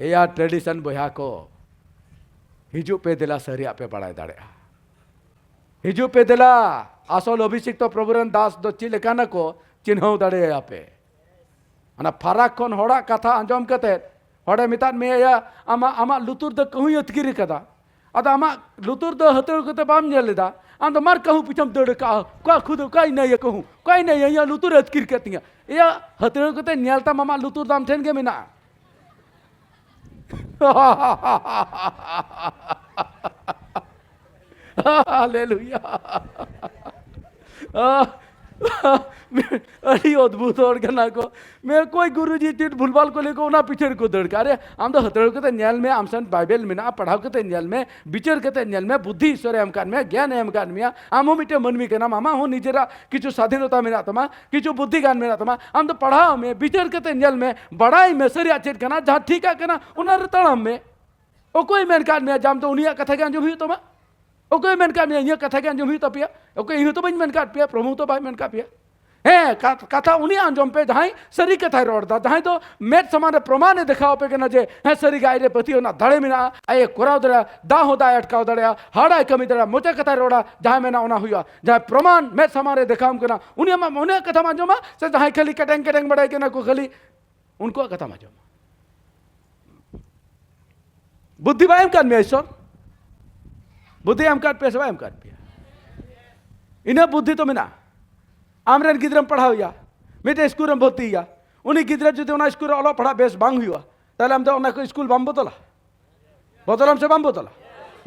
या ट्रेडिशन बया को हिजू पे दिला सरिया पे बड़ाई दाड़े हिजू पे दिला आसल अभिषेक तो प्रभुरन दास दो ची लेकाना को चिन्ह दाड़े पे अना फराक खन होड़ा कथा आंजम कते होड़े मितान में या आमा लुतुर दो कहूँ अतकिरी कदा अदा आमा लुतुर दो हतर कते बाम नेलेदा आम तो मार कहूँ पिछम दड़ का खुद कई नहीं कहूँ कई नहीं या लुतुर अतकिर कती या हतर कते नेलता मामा लुतुर दाम ठेन के मेना हालेलुया अड़ी अद्भुत और गना को मैं कोई गुरुजी चीट भूलभाल को लेको ना पिछड़ को दड़ अरे आम तो हतड़ के न्याल में आम सन बाइबल में ना पढ़ाव के न्याल में विचार के न्याल में बुद्धि ईश्वर एम कान में ज्ञान एम कान में आम हो मिटे मनमी के नाम आमा हो निजेरा किचु स्वाधीनता में तमा किचु बुद्धि गान में तमा आम तो पढ़ाव में विचार के न्याल में बड़ाई में सरिया चेट करना जहाँ ठीक है करना उन्हें तड़म में ओ कोई मेन कान में जाम तो उन्हीं कथा के अंजुम हुई तमा ओ कोई मेन कान में ये कथा के अंजुम हुई तो पिया ओ कोई तो बन मेन काट पिया प्रभु तो भाई मेन का पिया है कथा उन्हीं आंजम पे जहाँ सरी कथा रोड़ता जहाँ तो मेट समाने प्रमाण दिखाओ पे ना जे है सरी गाय रे पति ना धड़े में ना आये कोराव दड़ा दा होता है अटकाव दड़ा हाड़ा कमी दड़ा मोटे कथा रोड़ा जहाँ में ना उना हुआ जहाँ प्रमाण मेट समाने दिखाओ के ना उन्हें कथा मांजो मा से जहाँ खाली कटेंग कटेंग बढ़ाई के ना को खाली उनको कथा मांजो बुद्धि वायम कान में ईश्वर बुद्धि हम काट पे सब हम काट पे इन्हें बुद्धि तो मिना आमरेन गिद्रम पढ़ाया मिटे स्कूल में भर्ती उन्हीं गिद्रे जो स्कूल अल पढ़ा बेस बांग हुआ ताले हम तो स्कूल बाम बदला बदलम से बाम बदला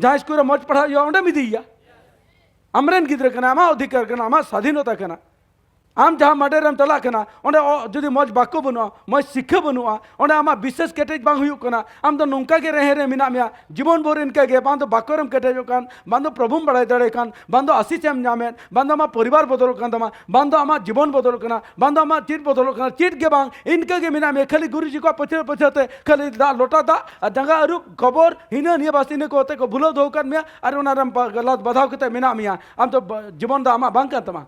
जहाँ स्कूल मज पढ़ा उन्हें मिदी आमरेन गिद्रे कना आमा अधिकार कना आमा स्वाधीनता कना आम जहाँ मडेरम चला कना ओंडे जुदी मज बाको बनुआ मज शिक्षा बनुआ ओंडे आमा विशेष केटेज बांग हुई कना आम तो नौका के रहे रे मिना मिया जीवन भर इनका गे बांधो बाकोरम केटेजो कान बांधो प्रभुम बड़ाई दड़े कान बांधो आशीषम नामेन बांधो आमा परिवार बदल कान तमा बांधो आमा जीवन बदल कना बांधो आमा चीट बदल कना चीट के बांग इनका के मिना में खाली गुरुजी को पछे पछते खाली दा लोटा दा जंगा अरु खबर हिना निया बासिने को होते को भूलो दो कान मिया अरे उनारम गलत बधाव के मिना मिया आम तो जीवन दा आमा बांग कान तमा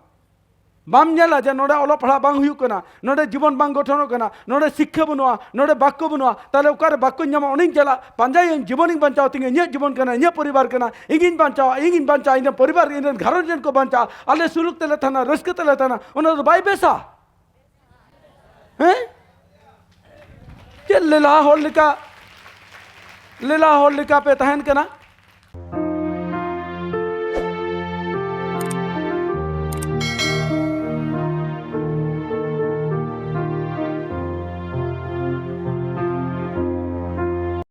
बाम नेला जे नोडे ओलो पढ़ा बांग हुई कना नोडे जीवन बांग गठन कना नोडे शिक्षा बनुआ नोडे बाक्य बनुआ ताले ओकारे बाक्य न्यामा ओनिन चला पांजाई जीवन बचाओ तिंगे इnye जीवन कना इnye परिवार कना इगिन बचाओ इन परिवार इन घरजन को बचाओ आले सुलुक तेले थाना रस्क तेले थाना ओना तो बाई बेसा हैं के लीला होल लिका पे तहन कना